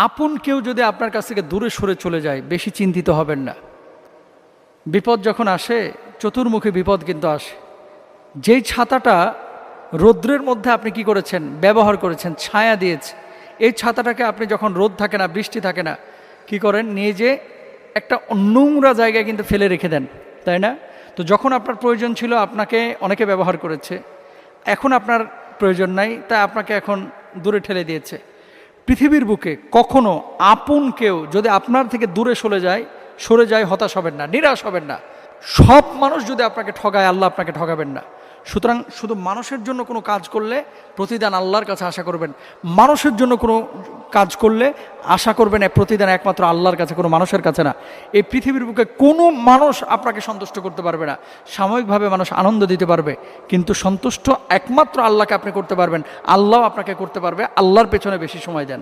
আপন কেউ যদি আপনার কাছ থেকে দূরে সরে চলে যায়, বেশি চিন্তিত হবেন না। বিপদ যখন আসে, চতুর্মুখী বিপদ কিন্তু আসে। যেই ছাতাটা রৌদ্রের মধ্যে আপনি কি করেছেন, ব্যবহার করেছেন, ছায়া দিয়েছে, এই ছাতাটাকে আপনি যখন রোদ থাকে না, বৃষ্টি থাকে না, কি করেন, নিয়ে যে একটা নোংরা জায়গায় কিন্তু ফেলে রেখে দেন, তাই না? তো যখন আপনার প্রয়োজন ছিল আপনাকে অনেকে ব্যবহার করেছে, এখন আপনার প্রয়োজন নাই, তাই আপনাকে এখন দূরে ঠেলে দিয়েছে। পৃথিবীর বুকে কখনো আপন কেউ যদি আপনার থেকে দূরে সরে যায় হতাশ হবেন না, নিরাশ হবেন না। সব মানুষ যদি আপনাকে ঠগায়, আল্লাহ আপনাকে ঠগাবেন না। সুতরাং শুধু মানুষের জন্য কোনো কাজ করলে প্রতিদান আল্লাহর কাছে আশা করবেন, মানুষের জন্য কোনো কাজ করলে আশা করবেন প্রতিদান একমাত্র আল্লাহর কাছে, কোনো মানুষের কাছে না। এই পৃথিবীর বুকে কোনো মানুষ আপনাকে সন্তুষ্ট করতে পারবে না। সাময়িকভাবে মানুষ আনন্দ দিতে পারবে, কিন্তু সন্তুষ্ট একমাত্র আল্লাহকে আপনি করতে পারবেন, আল্লাহ আপনাকে করতে পারবে। আল্লাহর পেছনে বেশি সময় দেন।